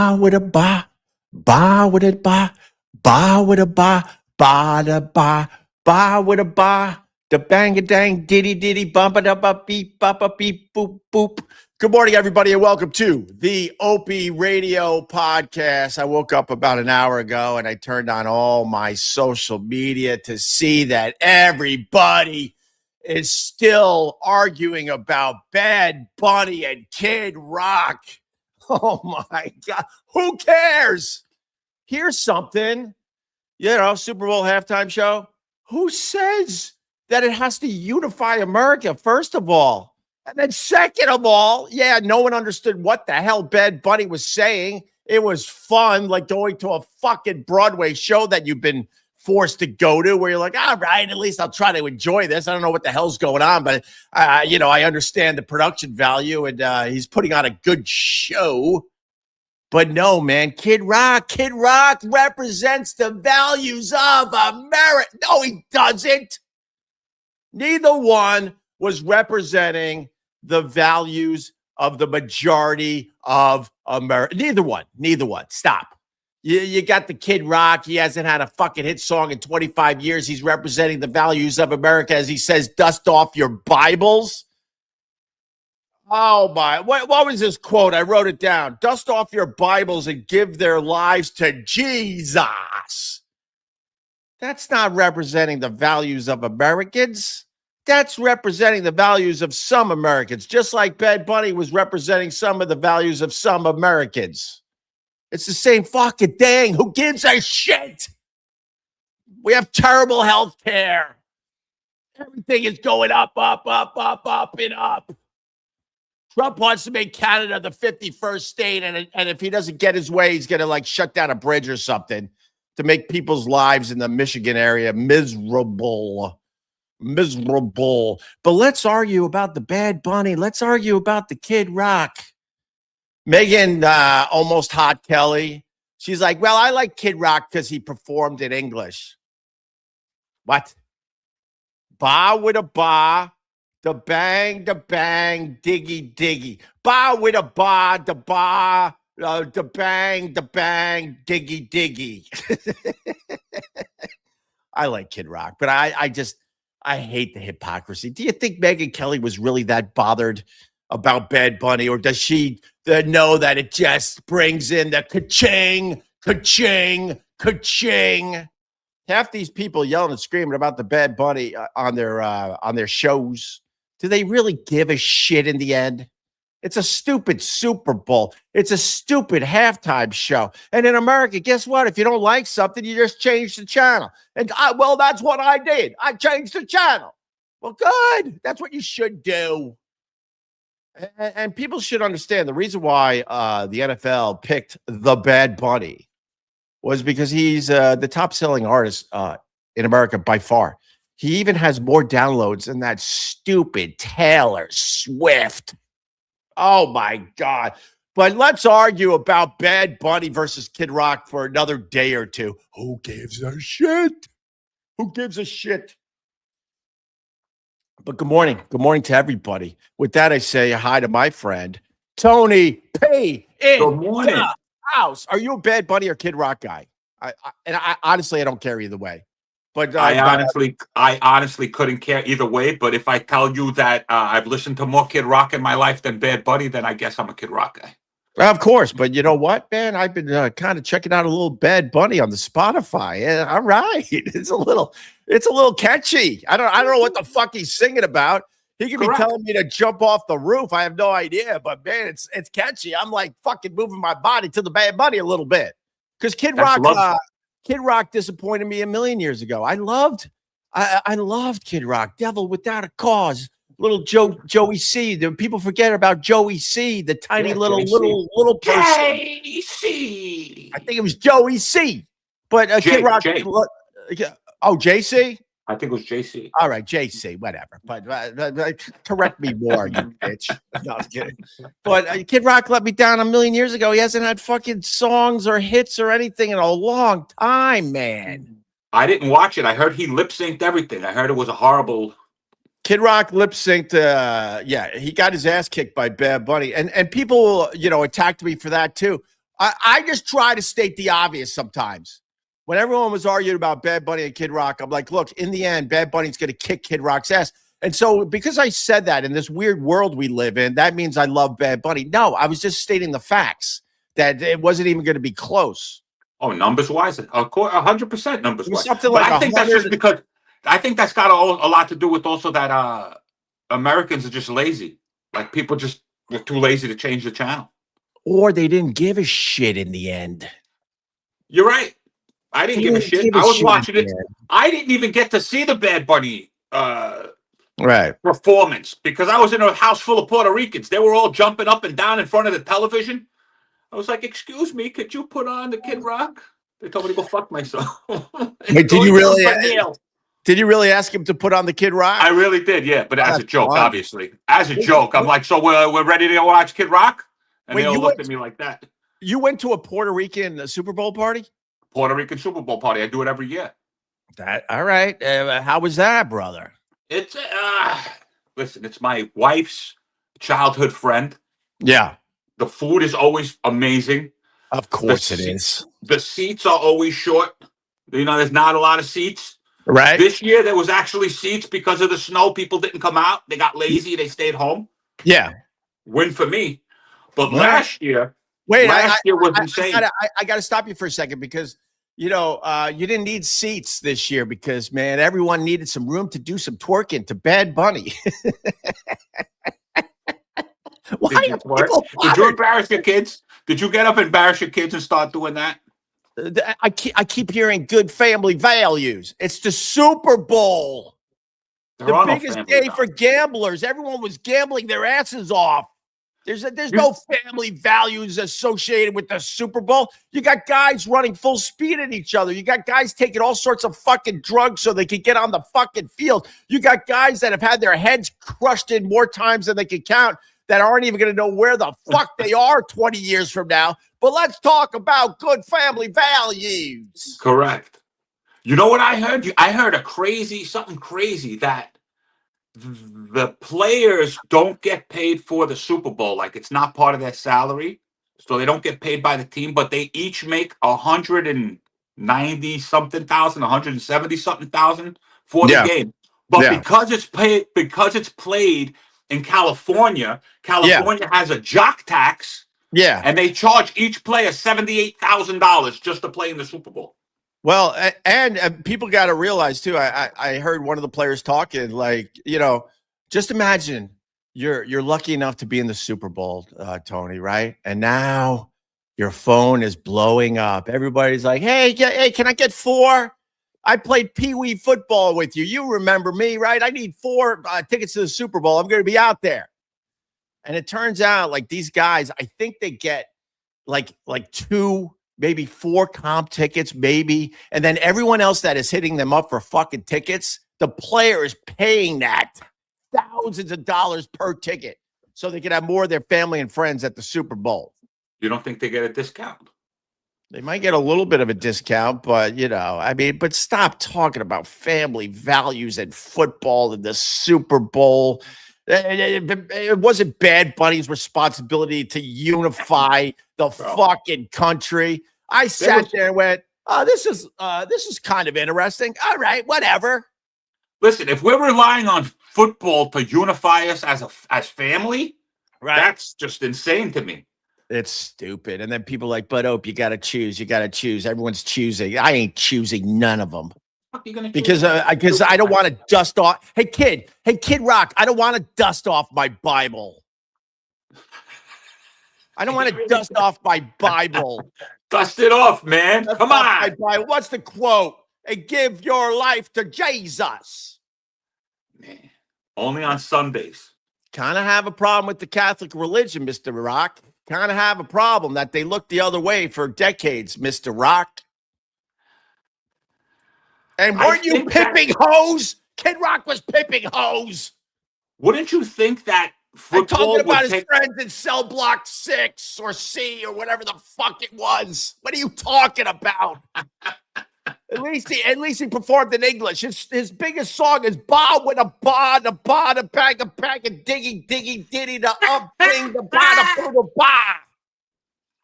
Ba with a ba with a ba with a ba da ba with a ba, the bang a dang diddy diddy bump it up a beep boop boop. Good morning, everybody, and welcome to the Opie Radio Podcast. I woke up about an hour ago and I turned on all my social media to see that everybody is still arguing about Bad Bunny and Kid Rock. Oh my God. Who cares? Here's something, Super Bowl halftime show. Who says that it has to unify America, first of all? And then second of all, no one understood what the hell Bad Bunny was saying. It was fun, like going to a fucking Broadway show that you've been forced to go to, where you're like, all right, at least I'll try to enjoy this. I don't know what the hell's going on, but I understand the production value, and he's putting on a good show. But no, man, Kid Rock represents the values of America. No, he doesn't. Neither one was representing the values of the majority of America. Neither one. Stop. You got the Kid Rock. He hasn't had a fucking hit song in 25 years. He's representing the values of America, as he says, dust off your Bibles. Oh, my. What was this quote? I wrote it down. Dust off your Bibles and give their lives to Jesus. That's not representing the values of Americans. That's representing the values of some Americans, just like Bad Bunny was representing some of the values of some Americans. It's the same fucking thing. Who gives a shit? We have terrible health care. Everything is going up, and up. Trump wants to make Canada the 51st state, and if he doesn't get his way, he's going to shut down a bridge or something to make people's lives in the Michigan area miserable. But let's argue about the Bad Bunny. Let's argue about the Kid Rock. Megan, almost hot Kelly. She's like, well, I like Kid Rock because he performed in English. What? Ba with a ba. The bang, diggy, diggy. Ba with a ba, the ba, the bang, diggy, diggy. I like Kid Rock, but I hate the hypocrisy. Do you think Megyn Kelly was really that bothered about Bad Bunny, or does she know that it just brings in the ka-ching, ka-ching, ka-ching? Half these people yelling and screaming about the Bad Bunny on their shows. Do they really give a shit in the end? It's a stupid Super Bowl. It's a stupid halftime show. And in America, guess what? If you don't like something, you just change the channel. And that's what I did. I changed the channel. Well, good. That's what you should do. And people should understand the reason why the NFL picked the Bad Bunny was because he's the top-selling artist in America by far. He even has more downloads than that stupid Taylor Swift. Oh, my God. But let's argue about Bad Bunny versus Kid Rock for another day or two. Who gives a shit? Who gives a shit? But good morning. Good morning to everybody. With that, I say hi to my friend, Tony P. Good morning. The house. Are you a Bad Bunny or Kid Rock guy? I honestly, I don't care either way. But I honestly couldn't care either way. But if I tell you that I've listened to more Kid Rock in my life than Bad Bunny, then I guess I'm a Kid Rock guy. Of course, but you know what, man? I've been kind of checking out a little Bad Bunny on the Spotify. All right, it's a little catchy. I don't know what the fuck he's singing about. He could be telling me to jump off the roof. I have no idea, but man, it's catchy. I'm like fucking moving my body to the Bad Bunny a little bit because Kid Rock disappointed me a million years ago. I loved Kid Rock, Devil Without a Cause. Little Joey C. People forget about Joey C. The tiny little person. Joey C. I think it was Joey C. But Kid Rock. JC. I think it was JC. All right, JC. Whatever. But correct me more, you bitch. No, I'm kidding. But Kid Rock let me down a million years ago. He hasn't had fucking songs or hits or anything in a long time, man. I didn't watch it. I heard he lip synced everything. I heard it was a horrible. Kid Rock lip synced. He got his ass kicked by Bad Bunny, and people, attacked me for that too. I just try to state the obvious sometimes. When everyone was arguing about Bad Bunny and Kid Rock, I'm like, look, in the end, Bad Bunny's going to kick Kid Rock's ass. And so because I said that in this weird world we live in, that means I love Bad Bunny. No, I was just stating the facts that it wasn't even going to be close. Oh, numbers wise, of course, 100% numbers wise. Something But like I think that's just because I think that's got a lot to do with also that Americans are just lazy. Like people just were too lazy to change the channel, or they didn't give a shit in the end. You're right. I didn't give a shit. I was watching it. I didn't even get to see the Bad Bunny performance because I was in a house full of Puerto Ricans. They were all jumping up and down in front of the television. I was like, "Excuse me, could you put on the Kid Rock?" They told me to go fuck myself. Wait, did you really? Did you really ask him to put on the Kid Rock? I really did, yeah, but as a joke, obviously. As a joke, I'm like, "So we're ready to watch Kid Rock?" And they all looked at me like that. You went to a Puerto Rican Super Bowl party? Puerto Rican Super Bowl party. I do it every year. All right. How was that, brother? It's listen. It's my wife's childhood friend. Yeah. The food is always amazing. Of course it is. The seats are always short. You know, there's not a lot of seats. Right. This year there was actually seats because of the snow. People didn't come out. They got lazy. They stayed home. Yeah. Win for me. But last year. Wait, last year was insane. I got to stop you for a second because, you know, you didn't need seats this year because, man, everyone needed some room to do some twerking to Bad Bunny. Why did you embarrass your kids? Did you get up and embarrass your kids and start doing that? I keep hearing good family values. It's the Super Bowl. The biggest day for gamblers. Everyone was gambling their asses off. There's no family values associated with the Super Bowl. You got guys running full speed at each other. You got guys taking all sorts of fucking drugs so they can get on the fucking field. You got guys that have had their heads crushed in more times than they can count that aren't even going to know where the fuck they are 20 years from now. But let's talk about good family values. Correct. You know what I heard? I heard something crazy that the players don't get paid for the Super Bowl. Like it's not part of their salary. So they don't get paid by the team, but they each make 190 something thousand, 170 something thousand for the game. But because it's played in California has a jock tax. Yeah. And they charge each player $78,000 just to play in the Super Bowl. Well, and people got to realize too. I heard one of the players talking, like, you know, just imagine you're lucky enough to be in the Super Bowl, Tony, right? And now your phone is blowing up. Everybody's like, hey, can I get 4? I played Pee-wee football with you. You remember me, right? I need 4 tickets to the Super Bowl. I'm going to be out there. And it turns out, like these guys, I think they get like 2. Maybe 4 comp tickets, maybe. And then everyone else that is hitting them up for fucking tickets, the player is paying that thousands of dollars per ticket so they can have more of their family and friends at the Super Bowl. You don't think they get a discount? They might get a little bit of a discount, but, you know, I mean, but stop talking about family values and football and the Super Bowl. It wasn't Bad Bunny's responsibility to unify the fucking country. I sat there and went, "Oh, this is kind of interesting. All right, whatever." Listen, if we're relying on football to unify us as family, that's just insane to me. It's stupid. And then people like, "But Ope, you got to choose. You got to choose. Everyone's choosing. I ain't choosing none of them." Because I don't want to dust off. Hey, Kid Rock, I don't want to dust off my Bible. I don't want to dust off my Bible. Dust it off, man. Come on. What's the quote? Hey, give your life to Jesus. Man, only on Sundays. Kind of have a problem with the Catholic religion, Mr. Rock. Kind of have a problem that they look the other way for decades, Mr. Rock. And weren't you pimping hoes? Kid Rock was pimping hoes. Wouldn't you think that football talking about his friends in cell block 6 or C or whatever the fuck it was? What are you talking about? At least he performed in English. His biggest song is "Ba with a ba, the ba, the bag, a pack, and diggy, diggy, diddy, the up, thing, the ba, the ba."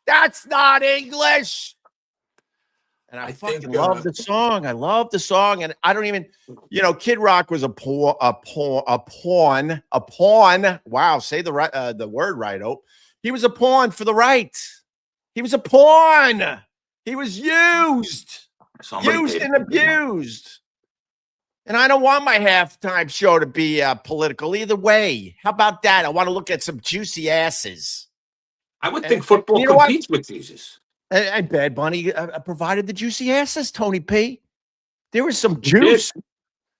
That's not English. And I fucking think, love the song. I love the song. And I don't even, Kid Rock was a pawn. Wow, say the word right, Ope. He was a pawn for the right. He was a pawn. He was used and abused. And I don't want my halftime show to be political either way. How about that? I want to look at some juicy asses. I would think football competes with Jesus. And Bad Bunny provided the juicy asses, Tony P. There was some juice.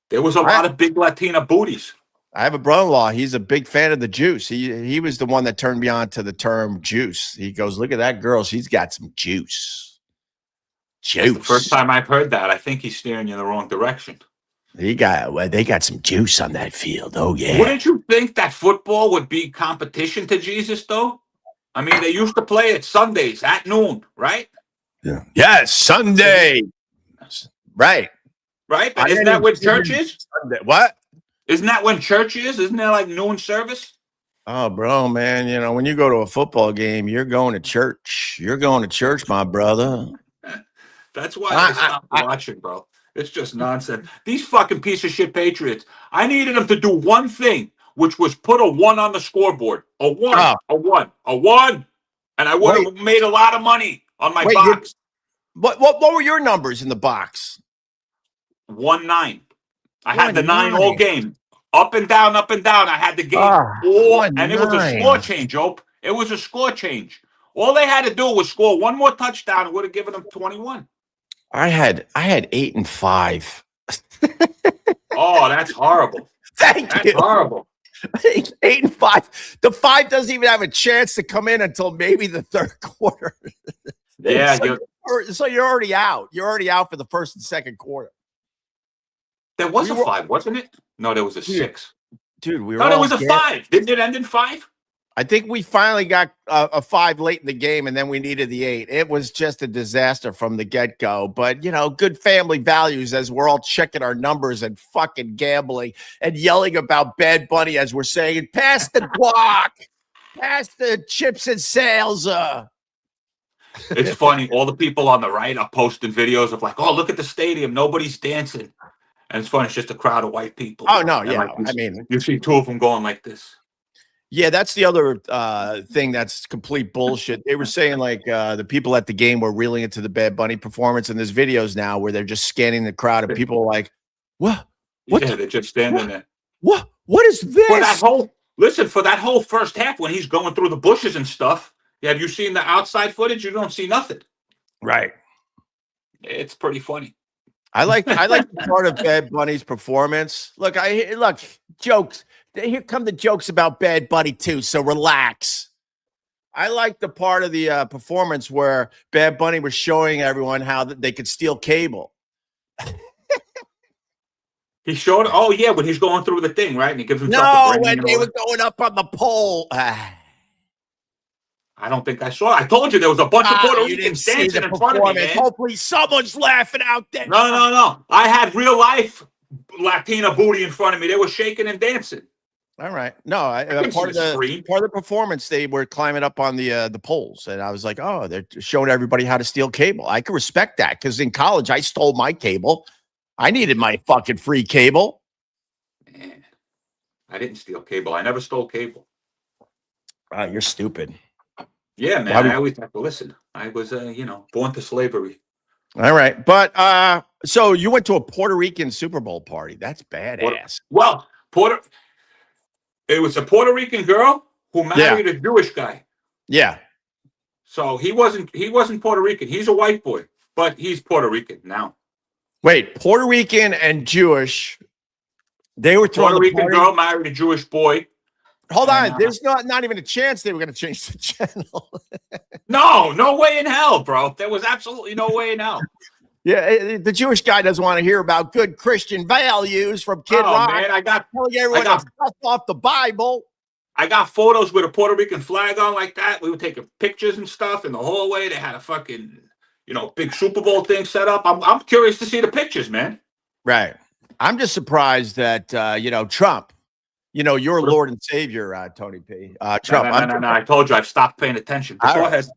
There was a lot of big Latina booties. I have a brother-in-law. He's a big fan of the juice. He was the one that turned me on to the term juice. He goes, look at that girl. She's got some juice. Juice. That's the first time I've heard that. I think he's steering you in the wrong direction. They got some juice on that field. Oh, yeah. Wouldn't you think that football would be competition to Jesus, though? I mean, they used to play it Sundays at noon, right? Yeah. Yes, Sunday. Right. Right? But isn't that when church is? Sunday. What? Isn't that when church is? Isn't there like noon service? Oh, bro, man. When you go to a football game, you're going to church. You're going to church, my brother. That's why I stopped watching, bro. It's just nonsense. These fucking piece of shit Patriots. I needed them to do one thing, which was put a 1 on the scoreboard. A 1, a 1, a 1. And I would have made a lot of money on my box. What were your numbers in the box? 1-9. I had the 9 all game. Up and down, up and down. I had the game all, and it was a score change, Ope. It was a score change. All they had to do was score one more touchdown and would have given them 21. I had 8 and 5. Oh, that's horrible. That's you. Horrible. 8 and 5. The 5 doesn't even have a chance to come in until maybe the third quarter. Yeah, so you're already out. You're already out for the first and second quarter. There was a 5, wasn't it? No, there was a 6. Dude, there was a 5. Didn't it end in 5? I think we finally got a 5 late in the game, and then we needed the 8. It was just a disaster from the get-go. But, good family values as we're all checking our numbers and fucking gambling and yelling about Bad Bunny as we're saying, pass the guac, pass the chips and sales. It's funny. All the people on the right are posting videos of like, oh, look at the stadium. Nobody's dancing. And it's funny. It's just a crowd of white people. Oh, no, and yeah. Like, you see 2 of them going like this. Yeah, that's the other thing that's complete bullshit. They were saying like the people at the game were really into the Bad Bunny performance, and there's videos now where they're just scanning the crowd, and people are like, "What? Yeah, they're just standing there. What? What is this?" For that whole first half when he's going through the bushes and stuff. Have you seen the outside footage? You don't see nothing. Right. It's pretty funny. I like the part of Bad Bunny's performance. Look, jokes. Here come the jokes about Bad Bunny too, so relax. I like the part of the performance where Bad Bunny was showing everyone how they could steal cable. He showed, when he's going through the thing, right? And he gives himself when they were going up on the pole. I don't think I saw it. I told you there was a bunch of Puerto Ricans dancing in front of me, man. Hopefully someone's laughing out there. No. I had real life Latina booty in front of me. They were shaking and dancing. All right. No, part of the performance, they were climbing up on the poles, and I was like, oh, they're showing everybody how to steal cable. I can respect that because in college I stole my cable. I needed my fucking free cable. Man, I didn't steal cable. I never stole cable. You're stupid. Yeah, man. I always have to listen. I was, born to slavery. All right, but so you went to a Puerto Rican Super Bowl party. That's badass. It was a Puerto Rican girl who married a Jewish guy. Yeah. So he wasn't Puerto Rican. He's a white boy, but he's Puerto Rican now. Wait, Puerto Rican and Jewish. They were throwing Puerto Rican girl married a Jewish boy. Hold on. There's not even a chance they were going to change the channel. No way in hell, bro. There was absolutely no way in hell. Yeah, the Jewish guy doesn't want to hear about good Christian values from Kid Rock. Man, I got telling everyone to stuff off the Bible. I got photos with a Puerto Rican flag on like that. We were taking pictures and stuff in the hallway. They had a fucking, big Super Bowl thing set up. I'm curious to see the pictures, man. Right. I'm just surprised that Trump, your Lord and Savior, Tony P. Trump. No. I told you I've stopped paying attention. Go ahead.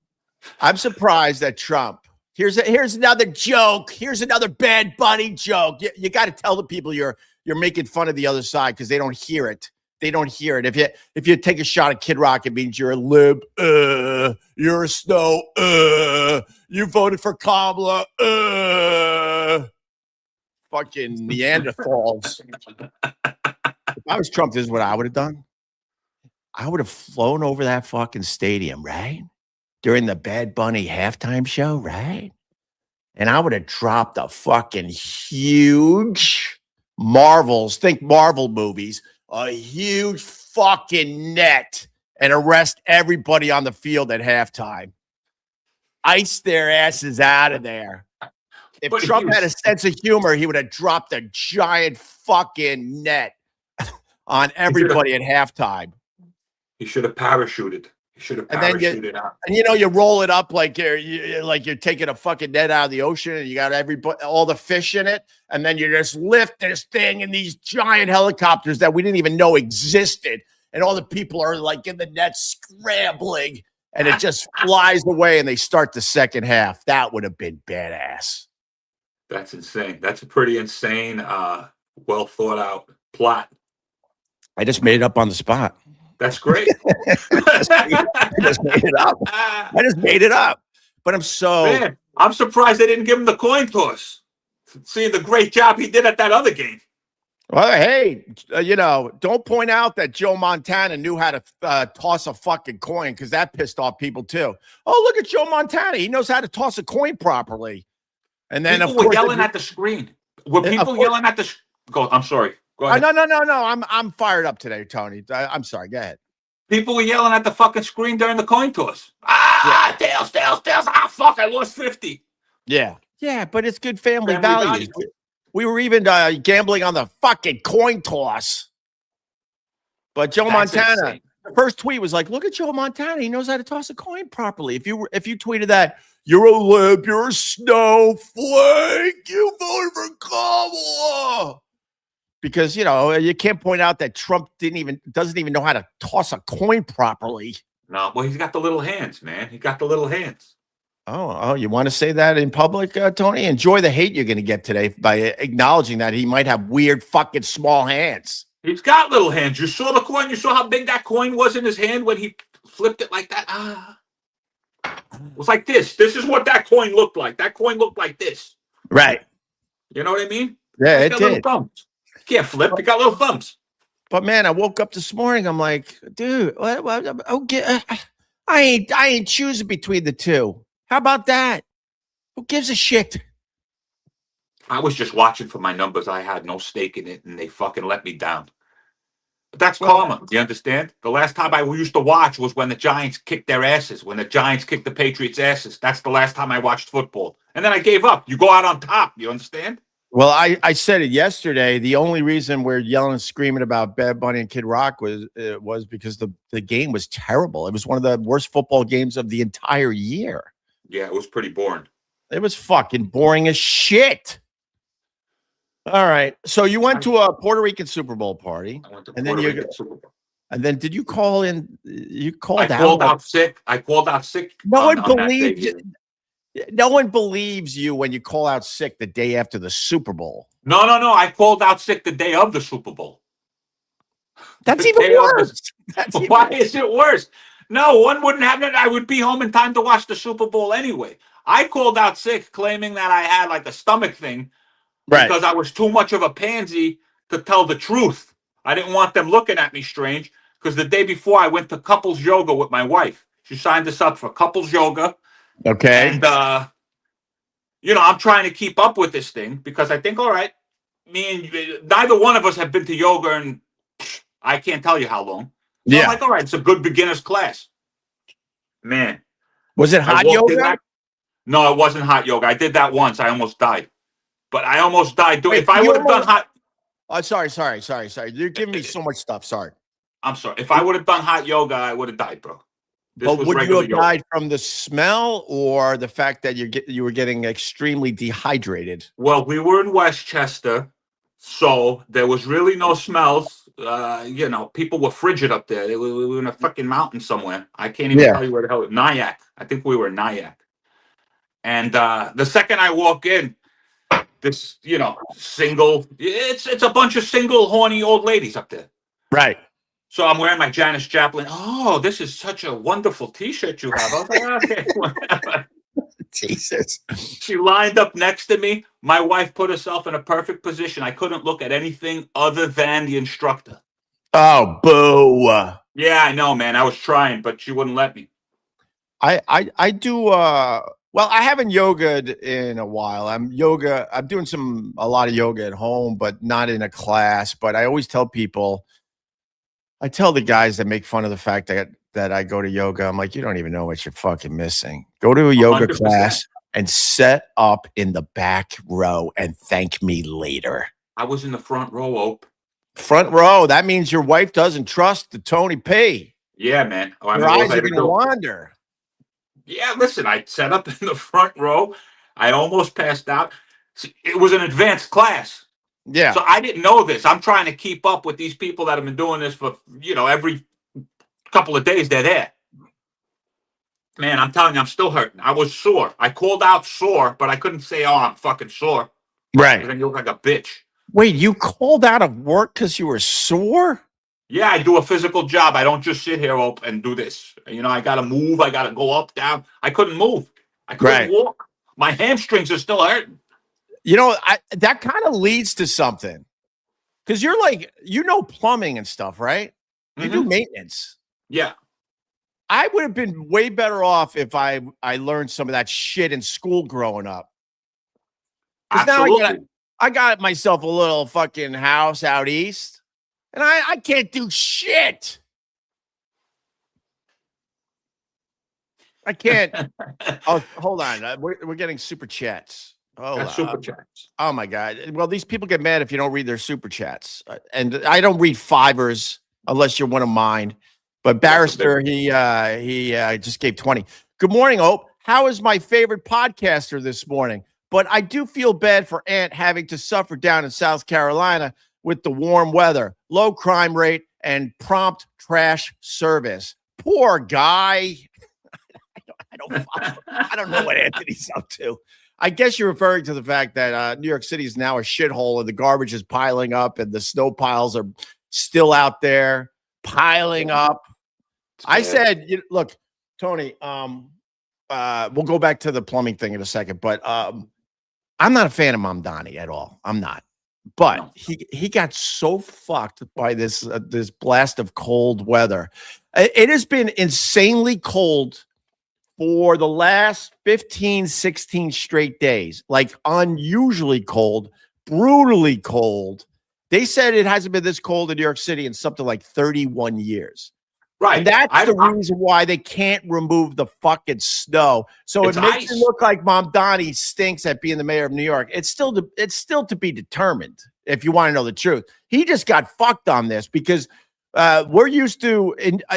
I'm surprised that Trump. Here's another joke. Here's another Bad Bunny joke. You got to tell the people you're making fun of the other side because they don't hear it. They don't hear it. If you take a shot at Kid Rock, it means you're a lib. You're a snow. You voted for Kamala. Fucking Neanderthals. If I was Trump, this is what I would have done. I would have flown over that fucking stadium, right? During the Bad Bunny halftime show, right? And I would have dropped a fucking huge Marvels, think Marvel movies, a huge fucking net and arrest everybody on the field at halftime. Ice their asses out of there. If Trump had a sense of humor, he would have dropped a giant fucking net on everybody at halftime. He should have parachuted. He should have parachuted out. And you roll it up like you're taking a fucking net out of the ocean, and you got all the fish in it, and then you just lift this thing in these giant helicopters that we didn't even know existed, and all the people are like in the net scrambling, and it just flies away, and they start the second half. That would have been badass. That's insane. That's a pretty insane, well thought out plot. I just made it up on the spot. That's great. I just made it up. I just made it up. But I'm surprised they didn't give him the coin toss. Seeing the great job he did at that other game. Well, hey, don't point out that Joe Montana knew how to toss a fucking coin, because that pissed off people too. Oh, look at Joe Montana. He knows how to toss a coin properly. And then people were yelling at the screen. Were people yelling at the Go, I'm sorry. Go ahead. No. I'm fired up today, Tony. I'm sorry. Go ahead. People were yelling at the fucking screen during the coin toss. Tails. Fuck, I lost 50. Yeah, but it's good family values. We were even gambling on the fucking coin toss. But Joe Montana, the first tweet was like, look at Joe Montana. He knows how to toss a coin properly. If you tweeted that, you're a lib, you're a snowflake, you voted for Kamala. Because, you can't point out that Trump doesn't even know how to toss a coin properly. No, well, he's got the little hands, man. He got the little hands. Oh, you want to say that in public, Tony? Enjoy the hate you're going to get today by acknowledging that he might have weird fucking small hands. He's got little hands. You saw the coin? You saw how big that coin was in his hand when he flipped it like that? It was like this. This is what that coin looked like. That coin looked like this. Right. You know what I mean? Yeah, it did. Can't flip. You got little thumbs. But man, I woke up this morning. I'm like, dude, okay, I ain't choosing between the two. How about that? Who gives a shit? I was just watching for my numbers. I had no stake in it, and they fucking let me down. But that's karma. You understand? The last time I used to watch was when the Giants kicked their asses. When the Giants kicked the Patriots' asses. That's the last time I watched football. And then I gave up. You go out on top. You understand? Well, I said it yesterday. The only reason we're yelling and screaming about Bad Bunny and Kid Rock was because the game was terrible. It was one of the worst football games of the entire year. Yeah, it was pretty boring. It was fucking boring as shit. All right. So you went to a Puerto Rican Super Bowl party. I went to Puerto Rican Super Bowl. And then did you call in? You called out. I called out sick. No one believes you. No one believes you when you call out sick the day after the Super Bowl. No. I called out sick the day of the Super Bowl. That's even worse. Why is it worse? No, one wouldn't have it. I would be home in time to watch the Super Bowl anyway. I called out sick claiming that I had like a stomach thing because I was too much of a pansy to tell the truth. I didn't want them looking at me strange because the day before I went to couples yoga with my wife. She signed us up for couples yoga. Okay. And, I'm trying to keep up with this thing because I think, all right, neither one of us have been to yoga and I can't tell you how long. So I'm like, all right, it's a good beginner's class. Man. Was it hot yoga? No, it wasn't hot yoga. I did that once. I almost died. But I almost died doing if I would have done hot. Oh, sorry. You're giving me so much stuff. Sorry. I'm sorry. If I would have done hot yoga, I would have died, bro. But would you have died from the smell or the fact that you were getting extremely dehydrated? Well, we were in Westchester, so there was really no smells. people were frigid up there. We were in a fucking mountain somewhere. I can't even Yeah. tell you where the hell. Nyack. I think we were in Nyack. And the second I walk in, this, single, it's a bunch of single horny old ladies up there. Right. So I'm wearing my Janis Joplin. Oh, this is such a wonderful T-shirt you have. I was like, okay, whatever. Jesus. She lined up next to me. My wife put herself in a perfect position. I couldn't look at anything other than the instructor. Oh, boo. Yeah, I know, man. I was trying, but she wouldn't let me. I do well, I haven't yogaed in a while. I'm doing a lot of yoga at home, but not in a class. But I always tell people, I tell the guys that make fun of the fact that I go to yoga, I'm like, you don't even know what you're fucking missing. Go to a yoga 100%. class and set up in the back row and thank me later. I was in the front row, Ope. Front row. That means your wife doesn't trust the Tony P. Yeah, man. Your eyes are going to wander. Yeah, listen, I sat up in the front row. I almost passed out. It was an advanced class. Yeah. So I didn't know this. I'm trying to keep up with these people that have been doing this for, every couple of days they're there. Man, I'm telling you, I'm still hurting. I was sore. I called out sore, but I couldn't say, oh, I'm fucking sore. Right. Then you look like a bitch. Wait, you called out of work because you were sore? Yeah, I do a physical job. I don't just sit here and do this. I got to move. I got to go up, down. I couldn't move. I couldn't walk. My hamstrings are still hurting. That kind of leads to something. Because you're like, plumbing and stuff, right? You do maintenance. Yeah. I would have been way better off if I learned some of that shit in school growing up. Absolutely. Now I got myself a little fucking house out east, and I can't do shit. I can't. Oh, hold on. We're getting super chats. Oh, super chats. Oh my God. Well, these people get mad if you don't read their super chats, and I don't read fivers unless you're one of mine. But Barrister, he just gave 20. Good morning, Hope. How is my favorite podcaster this morning? But I do feel bad for Ant having to suffer down in South Carolina with the warm weather, low crime rate, and prompt trash service. Poor guy. I don't know what Anthony's up to. I guess you're referring to the fact that New York City is now a shithole and the garbage is piling up and the snow piles are still out there piling up. I said, look, Tony, we'll go back to the plumbing thing in a second, but I'm not a fan of Mamdani at all. I'm not. But he got so fucked by this blast of cold weather. It has been insanely cold for the last 15, 16 straight days, like unusually cold, brutally cold. They said it hasn't been this cold in New York City in something like 31 years. Right. And that's the reason why they can't remove the fucking snow. So it makes it look like Mamdani stinks at being the mayor of New York. It's still to be determined, if you want to know the truth. He just got fucked on this because we're used to,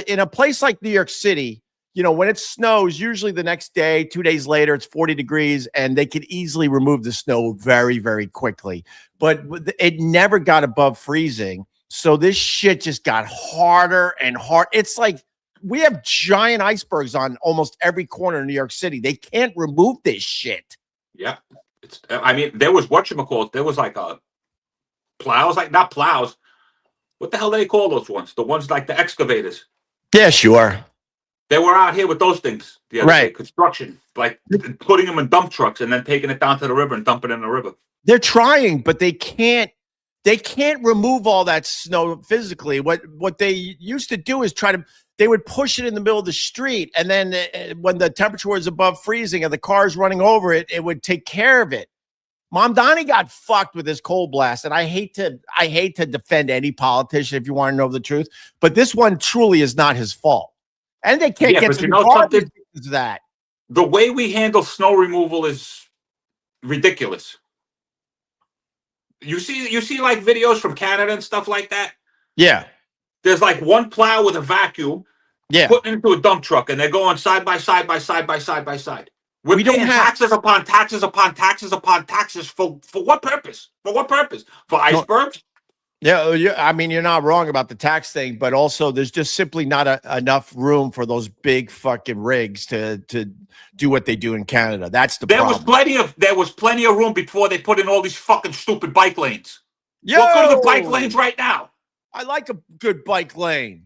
in a place like New York City, when it snows, usually the next day, 2 days later, it's 40 degrees and they can easily remove the snow very, very quickly. But it never got above freezing. So this shit just got harder and harder. It's like we have giant icebergs on almost every corner in New York City. They can't remove this shit. Yeah. There was whatchamacallit. There was like plows, like not plows. What the hell do they call those ones? The ones like the excavators. Yeah, sure. They were out here with those things the other day, construction, like putting them in dump trucks and then taking it down to the river and dumping it in the river. They're trying, but they can't remove all that snow physically. What they used to do is they would push it in the middle of the street. And then when the temperature was above freezing and the car's running over it, it would take care of it. Mamdani got fucked with this cold blast. And I hate to defend any politician if you want to know the truth, but this one truly is not his fault. And they can't get some garbage because of that. The way we handle snow removal is ridiculous. You see like videos from Canada and stuff like that? Yeah. There's like one plow with a vacuum putting into a dump truck and they're going side by side by side by side by side. We paying taxes upon taxes upon taxes upon taxes for what purpose? For what purpose? For icebergs? Yeah, I mean, you're not wrong about the tax thing, but also there's just simply not enough room for those big fucking rigs to do what they do in Canada. That's the problem. There was plenty of room before they put in all these fucking stupid bike lanes. Well, go to the bike lanes Yo, right now. I like a good bike lane.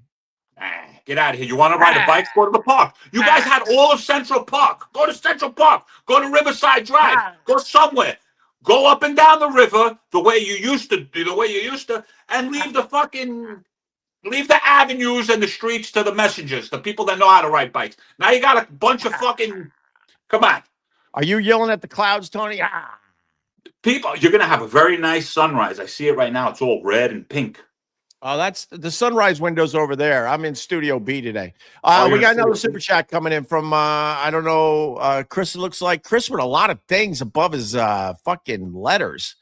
Get out of here. You want to ride a bike? Go to the park. You guys had all of Central Park. Go to Central Park. Go to Riverside Drive. Go somewhere. Go up and down the river the way you used to, and leave the avenues and the streets to the messengers, the people that know how to ride bikes. Now you got a bunch of fucking, come on. Are you yelling at the clouds, Tony? People, you're going to have a very nice sunrise. I see it right now. It's all red and pink. Oh, that's the sunrise windows over there. I'm in Studio B today. Oh, We got another super chat coming in from I don't know, Chris. It looks like Chris with a lot of things above his fucking letters.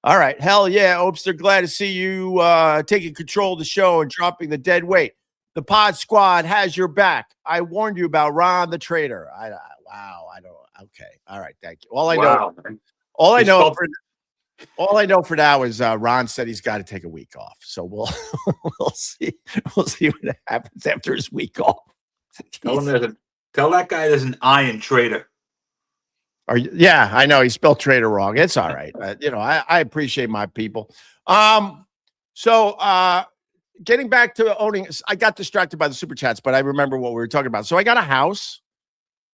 All right, hell yeah, Opster. Glad to see you taking control of the show and dropping the dead weight. The Pod Squad has your back. I warned you about Ron the Traitor. Wow, I don't. Okay, all right, thank you. All I know for now is Ron said he's got to take a week off. So we'll see. We'll see what happens after his week off. Tell that guy there's an I in traitor. Yeah, I know he spelled traitor wrong. It's all right. I appreciate my people. So getting back to owning, I got distracted by the super chats, but I remember what we were talking about. So I got a house,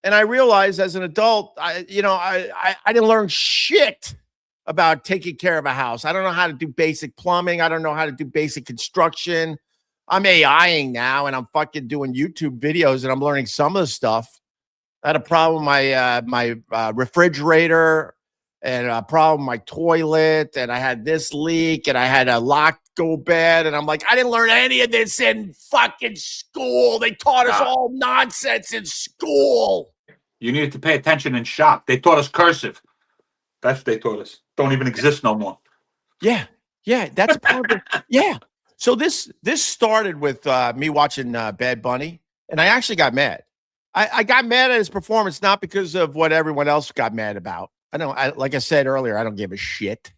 and I realized as an adult, I didn't learn shit about taking care of a house. I don't know how to do basic plumbing. I don't know how to do basic construction. I'm AIing now, and I'm fucking doing YouTube videos, and I'm learning some of the stuff. I had a problem with my refrigerator, and a problem with my toilet, and I had this leak, and I had a lock go bad, and I'm like, I didn't learn any of this in fucking school. They taught us all nonsense in school. You needed to pay attention in shop. They taught us cursive. That's what they taught us. Don't even exist no more. Yeah, that's a part of it. Yeah. So this started with me watching Bad Bunny, and I actually got mad. I got mad at his performance, not because of what everyone else got mad about. Like I said earlier, I don't give a shit.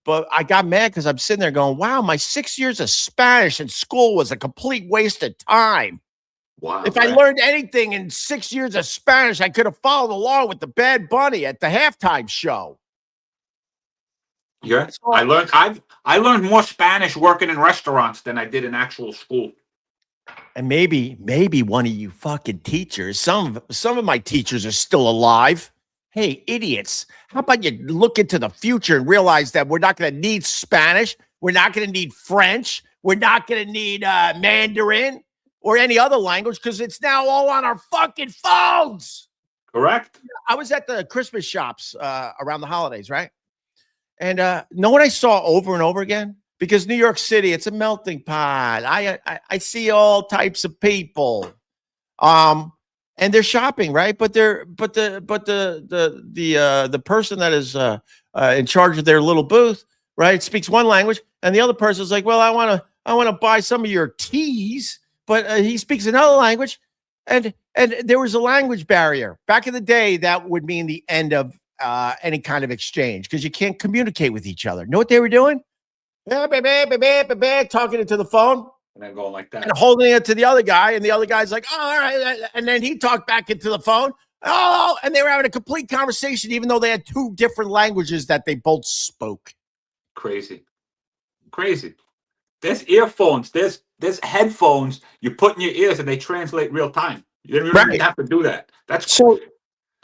But I got mad because I'm sitting there going, wow, my 6 years of Spanish in school was a complete waste of time. Wow. If I learned anything in 6 years of Spanish, I could have followed along with the Bad Bunny at the halftime show. Yeah, I learned more Spanish working in restaurants than I did in actual school. And maybe one of you fucking teachers, some of my teachers are still alive. Hey, idiots, how about you look into the future and realize that we're not going to need Spanish, we're not going to need French, we're not going to need Mandarin or any other language because it's now all on our fucking phones. Correct. I was at the Christmas shops around the holidays, right? And know what I saw over and over again? Because New York City, it's a melting pot. I see all types of people, and they're shopping, right? But the person that is in charge of their little booth, right, speaks one language, and the other person is like, well, I want to buy some of your teas, but he speaks another language, and there was a language barrier back in the day. That would mean the end of any kind of exchange because you can't communicate with each other. Know what they were doing? Talking into the phone. And then going like that. And holding it to the other guy. And the other guy's like, oh, all right. And then he talked back into the phone. Oh, and they were having a complete conversation, even though they had two different languages that they both spoke. Crazy. There's earphones. There's headphones you put in your ears and they translate real time. You don't even have to do that. That's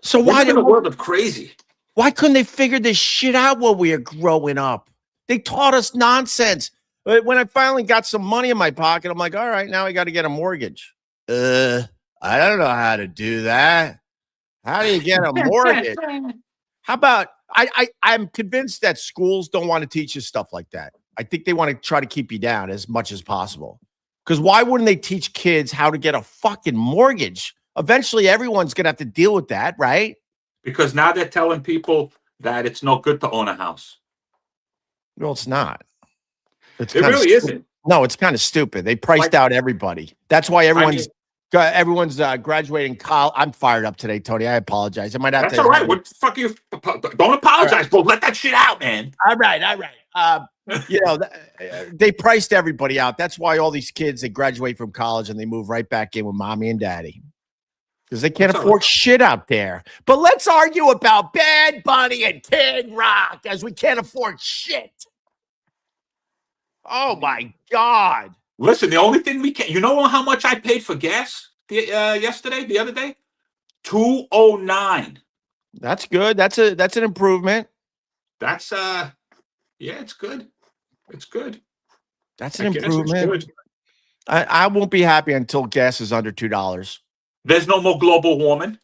so why in a world of crazy? Why couldn't they figure this shit out while we were growing up? They taught us nonsense. When I finally got some money in my pocket, I'm like, all right, now I got to get a mortgage. I don't know how to do that. How do you get a mortgage? How about I'm convinced that schools don't want to teach you stuff like that. I think they want to try to keep you down as much as possible. Because why wouldn't they teach kids how to get a fucking mortgage? Eventually, everyone's going to have to deal with that, right? Because now they're telling people that it's no good to own a house. Well, it's not. It really isn't. No, it's kind of stupid. They priced out everybody. That's why everyone's graduating college. I'm fired up today, Tony. I apologize. I might have to. That's all right. What the fuck you? Don't apologize, bro. Let that shit out, man. All right. They priced everybody out. That's why all these kids, they graduate from college and they move right back in with mommy and daddy because they can't afford shit out there. But let's argue about Bad Bunny and Kid Rock as we can't afford shit. Oh my God. Listen, the only thing we can, you know how much I paid for gas the other day? $2.09. That's good. That's an improvement. That's it's good. It's good. That's an improvement. I won't be happy until gas is under $2. There's no more global warming.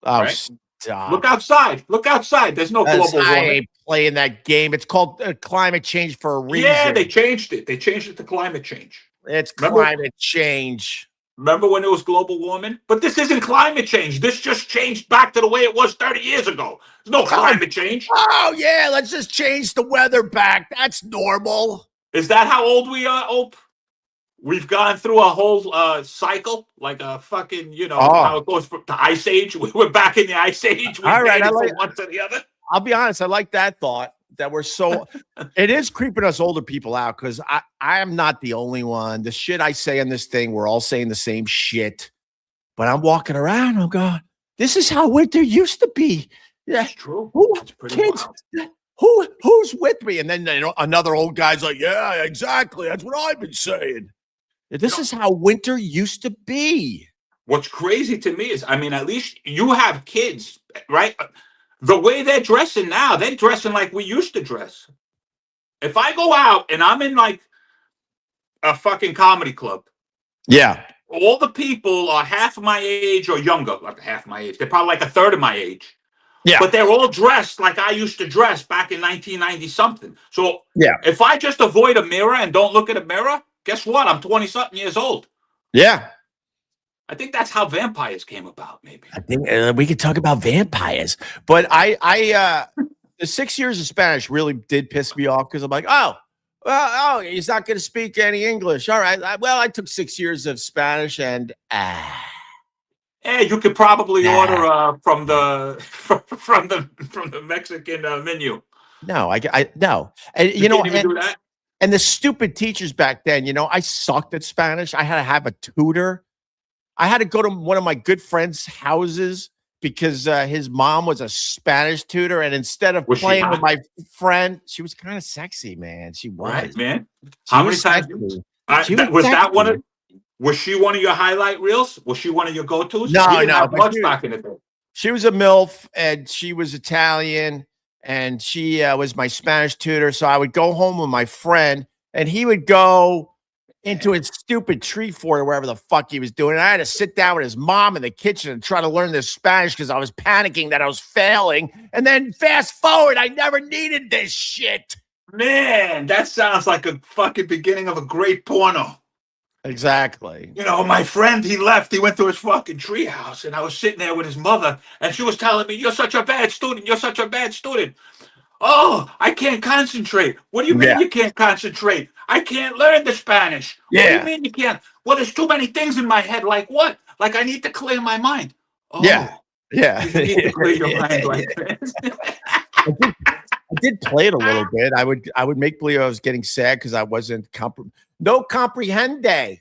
Oh, right? Stop. Look outside. Look outside. There's no global warming. I ain't playing that game. It's called climate change for a reason. Yeah, they changed it. They changed it to climate change. It's climate change. Remember when it was global warming? But this isn't climate change. This just changed back to the way it was 30 years ago. There's no climate change. Oh, yeah. Let's just change the weather back. That's normal. Is that how old we are, Ope? We've gone through a whole cycle, like a fucking, how it goes to Ice Age. We're back in the Ice Age. We made it from one to the other. I'll be honest. I like that thought that we're so. It is creeping us older people out because I am not the only one. The shit I say in this thing, we're all saying the same shit. But I'm walking around. I'm going, this is how winter used to be. Yeah, it's true. It's pretty kids. Wild. Who's with me? And then another old guy's like, yeah, exactly. That's what I've been saying. This is how winter used to be. What's crazy to me is, at least you have kids, right? The way they're dressing now, they're dressing like we used to dress. If I go out and I'm in like a fucking comedy club, yeah, all the people are half my age or younger, like half my age. They're probably like a third of my age. Yeah. But they're all dressed like I used to dress back in 1990 something. So yeah, if I just avoid a mirror and don't look at a mirror, guess what? I'm 20-something years old. Yeah. I think that's how vampires came about, maybe. I think we could talk about vampires. But the 6 years of Spanish really did piss me off because I'm like, he's not going to speak any English. All right. I took 6 years of Spanish and yeah, you could probably order from the from the Mexican menu. No, I no. And you can't even do that. And the stupid teachers back then, I sucked at Spanish. I had to have a tutor. I had to go to one of my good friends' houses because his mom was a Spanish tutor. And instead of playing with my friend, she was kind of sexy, man. She was. Right, man. How many times? Was she one of your highlight reels? Was she one of your go-tos? No. Back in the day. She was a MILF and she was Italian. And she was my Spanish tutor. So I would go home with my friend and he would go into his stupid tree fort or wherever the fuck he was doing. And I had to sit down with his mom in the kitchen and try to learn this Spanish because I was panicking that I was failing. And then fast forward, I never needed this shit. Man, that sounds like a fucking beginning of a great porno. Exactly. My friend, he left. He went to his fucking treehouse, and I was sitting there with his mother, and she was telling me, "You're such a bad student. You're such a bad student." Oh, I can't concentrate. What do you mean you can't concentrate? I can't learn the Spanish. Yeah. What do you mean you can't? Well, there's too many things in my head. Like what? Like I need to clear my mind. Oh, yeah. You need to clear your mind like this. I did play it a little bit. I would make believe I was getting sad because I wasn't no comprehende.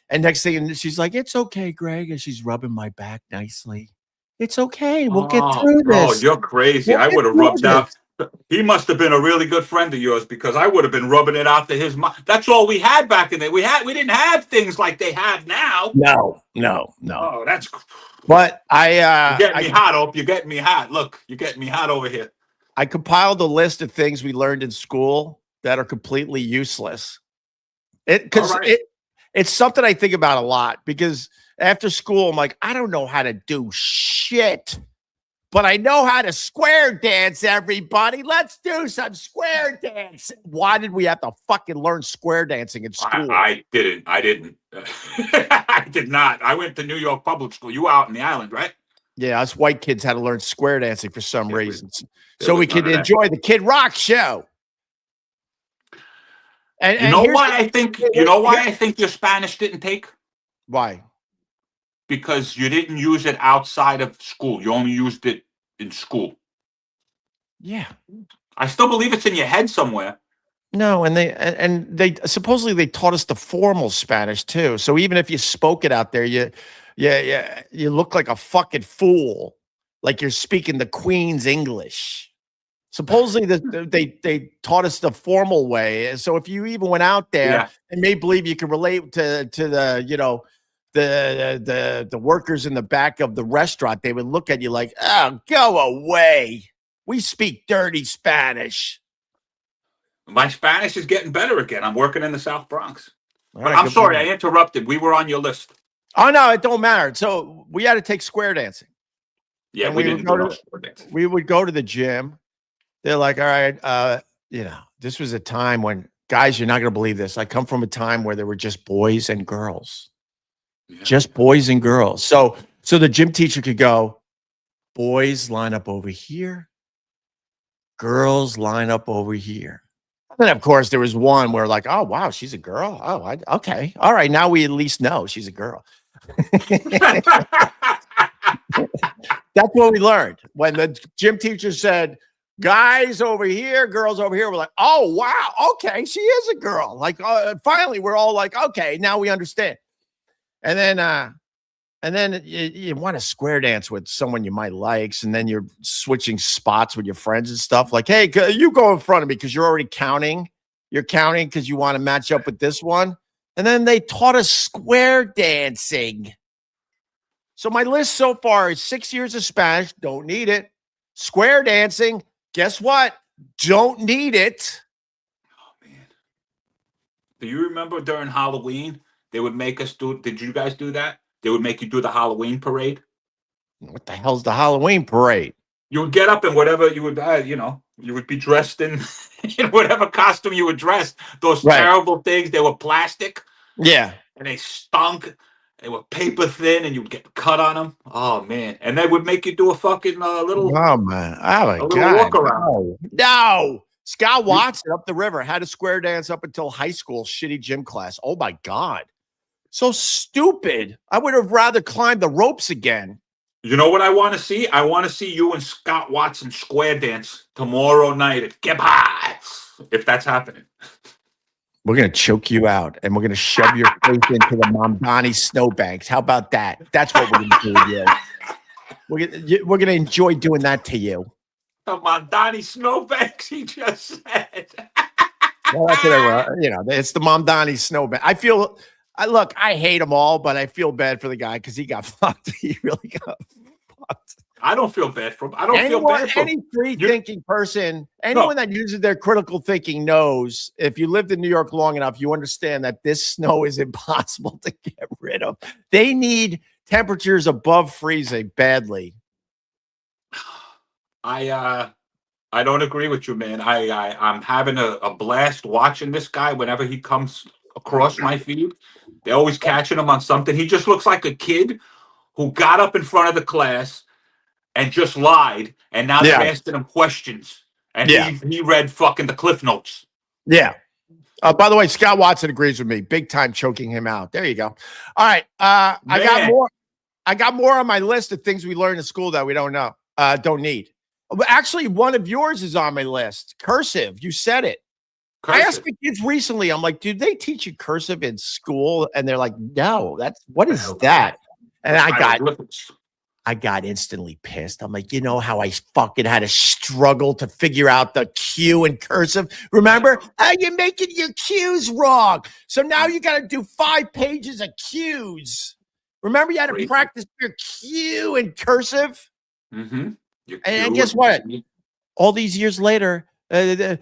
And next thing she's like, "It's okay, Greg," and she's rubbing my back nicely. It's okay. We'll get through this. Oh, you're crazy. I would have rubbed out. He must have been a really good friend of yours because I would have been rubbing it out to his mom. That's all we had back in there. We didn't have things like they have now. No. Oh, that's. But you're getting me hot, Ope. You're getting me hot. Look, you're getting me hot over here. I compiled a list of things we learned in school that are completely useless. It's something I think about a lot because after school, I'm like, I don't know how to do shit, but I know how to square dance, everybody. Let's do some square dance. Why did we have to fucking learn square dancing in school? I didn't. I did not. I went to New York public school. You were out in the island, right? Yeah, us white kids had to learn square dancing for some reasons. So we could enjoy the Kid Rock show. And you know why I think your Spanish didn't take? Why? Because you didn't use it outside of school. You only used it in school. Yeah. I still believe it's in your head somewhere. No, and they supposedly they taught us the formal Spanish too. So even if you spoke it out there, you look like a fucking fool, like you're speaking the Queen's English. Supposedly they taught us the formal way. So if you even went out there Yeah. and made believe you could relate to the the workers in the back of the restaurant, they would look at you like, oh, go away. We speak dirty Spanish. My Spanish is getting better again. I'm working in the South Bronx. All But right, I'm good for sorry, you. I interrupted. We were on your list. Oh no, it don't matter. So we had to take square dancing, Yeah, and we we would didn't go do no to sport dancing. the gym. They're like, all right, this was a time when guys, you're not gonna believe this. I come from a time where there were just boys and girls, Yeah. just boys and girls. So the gym teacher could go, boys line up over here, girls line up over here. And then, of course, there was one where like, oh, wow, she's a girl. Oh, okay. All right. Now we at least know she's a girl. That's what we learned. When the gym teacher said, guys over here, girls over here, we're like, oh, wow. Okay. She is a girl. Like, finally, we're all like, okay, now we understand. And then you want to square dance with someone you might like, and then you're switching spots with your friends and stuff. Like, hey, you go in front of me because you're already counting. You're counting because you want to match up with this one. And then they taught us square dancing. So my list so far is 6 years of Spanish. Don't need it. Square dancing. Guess what? Don't need it. Oh, man. Do you remember during Halloween, they would make us do, did you guys do that? They would make you do the Halloween parade. What the hell's the Halloween parade? You would get up in whatever you would, you would be dressed in, in whatever costume you were dressed. Those Right. terrible things, they were plastic. Yeah. And they stunk. They were paper thin, and you would get cut on them. Oh man! And they would make you do a fucking little, Oh man. Oh my a little God. walk around. No. Scott Watson up the river had a square dance up until high school shitty gym class. Oh my God. So stupid. I would have rather climbed the ropes again. You know what I want to see? I want to see you and Scott Watson square dance tomorrow night at Get High, if that's happening. We're going to choke you out and we're going to shove your face into the Mamdani snowbanks. How about that? That's what we're going to do with you. We're going to enjoy doing that to you. The Mamdani snowbanks, he just said. Well, that's whatever. It's the Mamdani snowbank. I hate them all, but I feel bad for the guy because he got fucked. He really got fucked. I don't feel bad for him. I don't feel bad for any free-thinking person, anyone that uses their critical thinking knows if you lived in New York long enough, you understand that this snow is impossible to get rid of. They need temperatures above freezing badly. I don't agree with you, man. I'm having a blast watching this guy whenever he comes across my feed. They're always catching him on something. He just looks like a kid who got up in front of the class and just lied, and now they're asking him questions. And he read fucking the Cliff Notes. Yeah. By the way, Scott Watson agrees with me. Big time choking him out. There you go. All right. I got more on my list of things we learned in school that we don't need. Actually, one of yours is on my list. Cursive. You said it. Cursive. I asked my kids recently, I'm like, did they teach you cursive in school? And they're like, no, what is that? And I got instantly pissed. I'm like, you know how I fucking had to struggle to figure out the Q in cursive? Remember? You're making your Q's wrong. So now you got to do 5 pages of Q's. Remember you had to practice your Q in cursive? Mm-hmm. And guess what? All these years later, the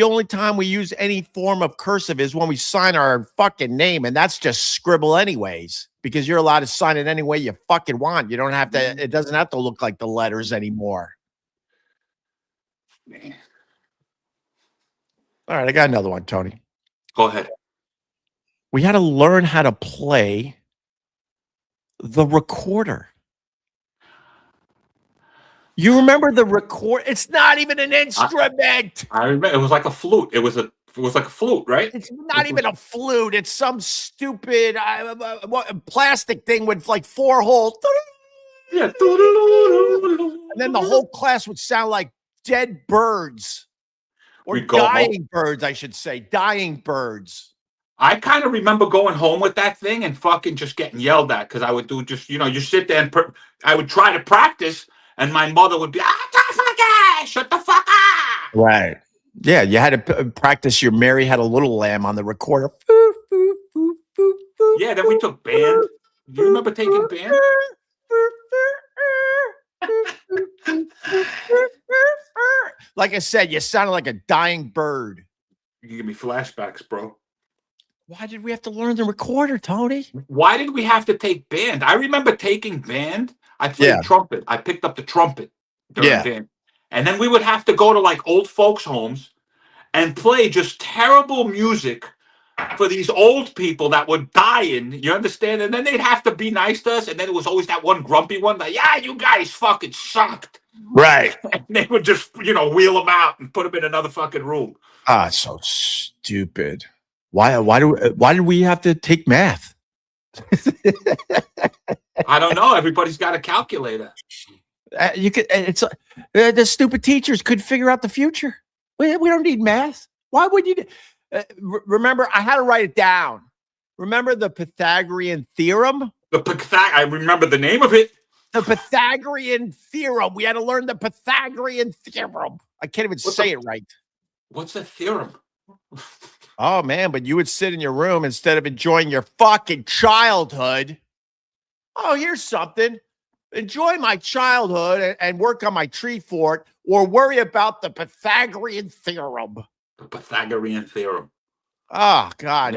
only time we use any form of cursive is when we sign our fucking name, and that's just scribble anyways, because you're allowed to sign it any way you fucking want. You don't have to, it doesn't have to look like the letters anymore. Man. All right, I got another one, Tony. Go ahead. We had to learn how to play the recorder. You remember the record? It's not even an instrument. I remember it was like a flute. It was like a flute, right? It's not even a flute. It's some stupid plastic thing with like 4 holes. Yeah. And then the whole class would sound like dead birds. Or We'd go home. dying birds, I should say. Dying birds. I kind of remember going home with that thing and fucking just getting yelled at because I would do just, you sit there and I would try to practice and my mother would be, shut the fuck up. Right. Yeah, you had to practice your Mary Had a Little Lamb on the recorder. Yeah, then we took band. Do you remember taking band? Like I said, you sounded like a dying bird. You give me flashbacks, bro. Why did we have to learn the recorder, Tony? Why did we have to take band? I remember taking band. I played trumpet. I picked up the trumpet during band. And then we would have to go to like old folks' homes and play just terrible music for these old people that were dying. You understand? And then they'd have to be nice to us. And then it was always that one grumpy one that, yeah, you guys fucking sucked. Right. And they would just, wheel them out and put them in another fucking room. Ah, so stupid. Why did we have to take math? I don't know. Everybody's got a calculator. The stupid teachers could figure out the future. We don't need math. Why would you? Remember, I had to write it down. Remember the Pythagorean theorem? I remember the name of it. The Pythagorean theorem. We had to learn the Pythagorean theorem. I can't even say it right. What's the theorem? Oh, man, but you would sit in your room instead of enjoying your fucking childhood. Oh, here's something. Enjoy my childhood and work on my tree fort or worry about the Pythagorean theorem. The Pythagorean theorem. Oh, God.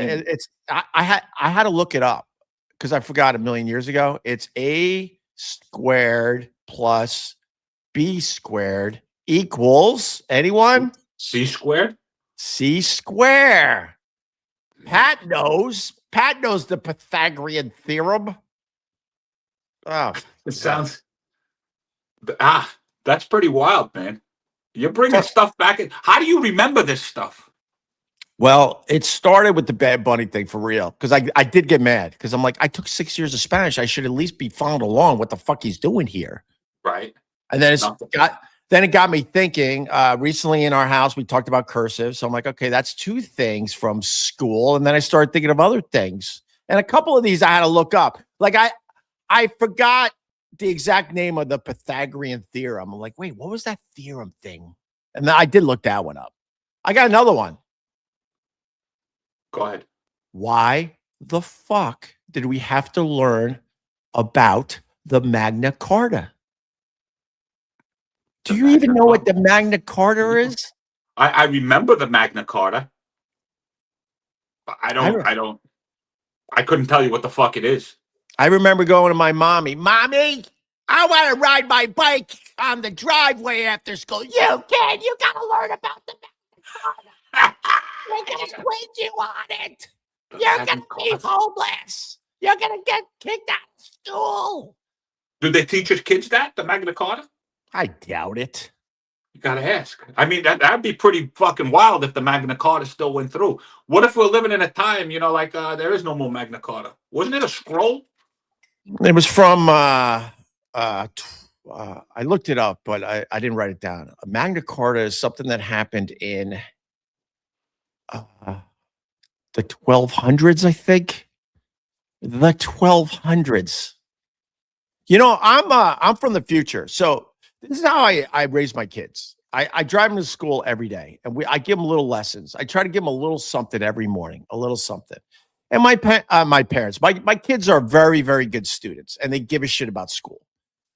I had to look it up because I forgot a million years ago. It's A squared plus B squared equals, anyone? C squared? C square. Pat knows the Pythagorean theorem. Oh, it sounds. That's pretty wild, man. You're bringing stuff back in. How do you remember this stuff? Well, it started with the Bad Bunny thing for real. Because I did get mad because I'm like, I took 6 years of Spanish. I should at least be following along what the fuck he's doing here. Right. And then it got me thinking. Recently in our house, we talked about cursive. So I'm like, okay, that's two things from school. And then I started thinking of other things. And a couple of these I had to look up. Like I forgot the exact name of the Pythagorean theorem. I'm like, wait, what was that theorem thing? And then I did look that one up. I got another one. Go ahead. Why the fuck did we have to learn about the Magna Carta? Do you even know what the Magna Carta is? I remember the Magna Carta. But I couldn't tell you what the fuck it is. I remember going to my mommy, I want to ride my bike on the driveway after school. You got to learn about the Magna Carta. We're going to quiz you on it. You're going to be homeless. You're going to get kicked out of school. Do they teach your kids that, the Magna Carta? I doubt it. You got to ask. I mean, that'd be pretty fucking wild if the Magna Carta still went through. What if we're living in a time, there is no more Magna Carta? Wasn't it a scroll? It was from, I looked it up, but I didn't write it down. A Magna Carta is something that happened in the 1200s, I think. The 1200s. I'm from the future. So this is how I raise my kids. I drive them to school every day, and I give them little lessons. I try to give them a little something every morning, a little something. And my parents, my kids are very, very good students, and they give a shit about school.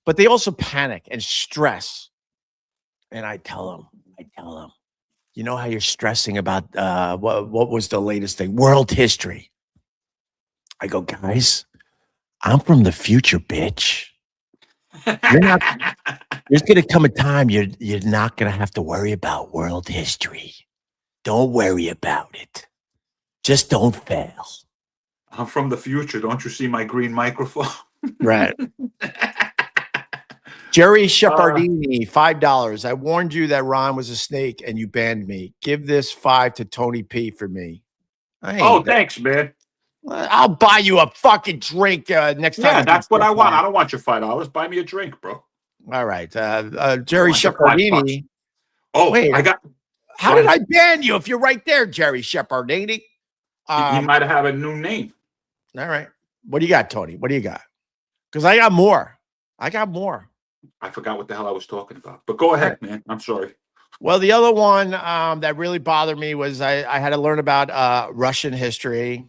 But they also panic and stress. And I tell them, you know how you're stressing about what was the latest thing? World history. I go, guys, I'm from the future, bitch. There's going to come a time you're not going to have to worry about world history. Don't worry about it. Just don't fail. I'm from the future. Don't you see my green microphone? Right. Jerry Shepardini, $5. I warned you that Ron was a snake and you banned me. Give this $5 to Tony P for me. Thanks, man. I'll buy you a fucking drink next time. Yeah, that's what I want. I don't want your $5. Buy me a drink, bro. All right. Jerry Shepardini. Oh, wait. How did I ban you if you're right there, Jerry Shepardini? He might have a new name. All right. What do you got, Tony? What do you got? Because I got more. I forgot what the hell I was talking about. But go ahead, man. I'm sorry. Well, the other one that really bothered me was I had to learn about Russian history.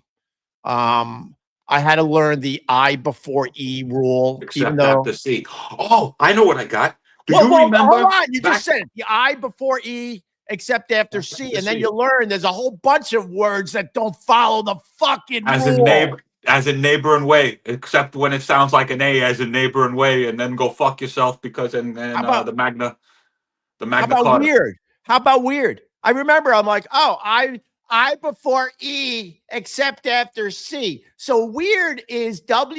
I had to learn the I before E rule. Except after C. Oh, I know what I got. Do you remember? Hold on. You just said it. The I before E, except after C. And then you learn there's a whole bunch of words that don't follow the fucking rule. As in neighbor and way, except when it sounds like an A, as in neighbor and way, and then go fuck yourself because the Magna How about Carta. weird? How about weird? I remember I'm like, oh, I before E except after C. So weird is WIERD.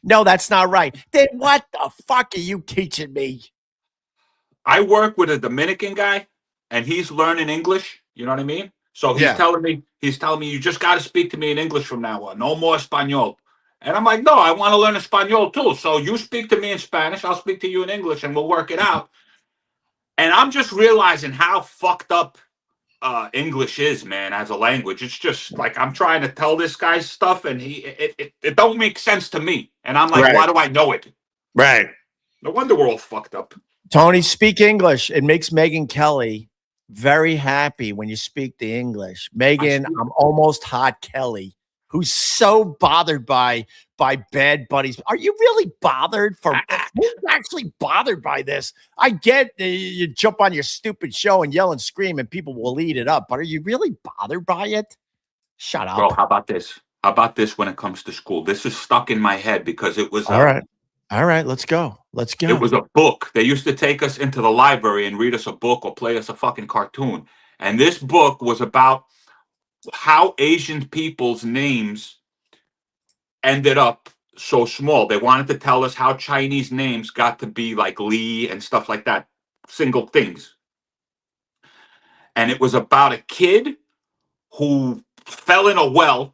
No, that's not right. Then what the fuck are you teaching me? I work with a Dominican guy and he's learning English. You know what I mean? So he's telling me, you just got to speak to me in English from now on. No more Espanol. And I'm like, no, I want to learn Espanol too. So you speak to me in Spanish, I'll speak to you in English, and we'll work it out. And I'm just realizing how fucked up English is, man, as a language. It's just like I'm trying to tell this guy stuff, and it don't make sense to me. And I'm like, why do I know it? Right. No wonder we're all fucked up. Tony, speak English. It makes Megyn Kelly very happy when you speak the English. Megyn, I'm almost hot Kelly, who's so bothered by Bad Bunnies. Are you really bothered? Who's actually bothered by this? I get you jump on your stupid show and yell and scream and people will eat it up, but are you really bothered by it? Shut up. Bro, how about this? How about this when it comes to school? This is stuck in my head because it was... All right, let's go. It was a book. They used to take us into the library and read us a book or play us a fucking cartoon. And this book was about how Asian people's names ended up so small. They wanted to tell us how Chinese names got to be like Lee and stuff like that. Single things. And it was about a kid who fell in a well.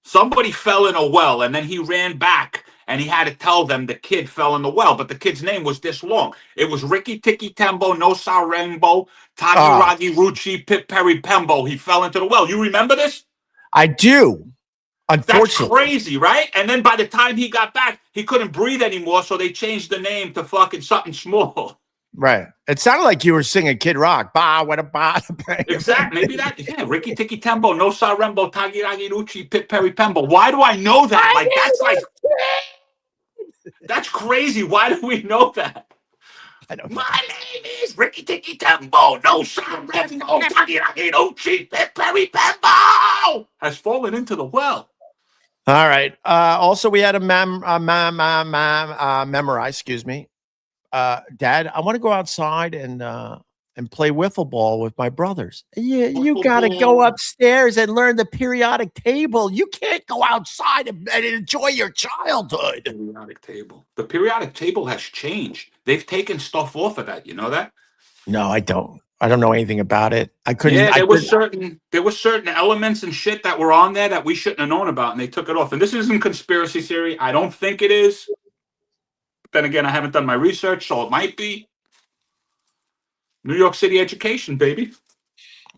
Somebody fell in a well and then he ran back. And he had to tell them the kid fell in the well, but the kid's name was this long. It was Ricky Tiki Tembo, No Sa Rainbow, Tagi Ragi Ruchi, Pip Perry Pembo. He fell into the well. You remember this? I do. Unfortunately. That's crazy, right? And then by the time he got back, he couldn't breathe anymore, so they changed the name to fucking something small. Right. It sounded like you were singing Kid Rock. Ba, what a ba. Exactly. Maybe that. Yeah. Ricky Tiki Tembo, No Sa Rainbow, Tagi Ragi Ruchi, Pip Perry Pembo. Why do I know that? Like, that's like... That's crazy. Why do we know that? I don't know. My name is Ricky Tiki Tembo. No son, no Taki Perry Pembo has fallen into the well. All right. Also, we had to memorize. Excuse me, Dad. I want to go outside and play wiffle ball with my brothers. You got to go upstairs and learn the periodic table. You can't go outside and enjoy your childhood. Periodic table. The periodic table has changed. They've taken stuff off of that. You know that? No, I don't. I don't know anything about it. I couldn't. Yeah, there were certain elements and shit that were on there that we shouldn't have known about, and they took it off. And this isn't conspiracy theory. I don't think it is. But then again, I haven't done my research, so it might be. New York City education, baby.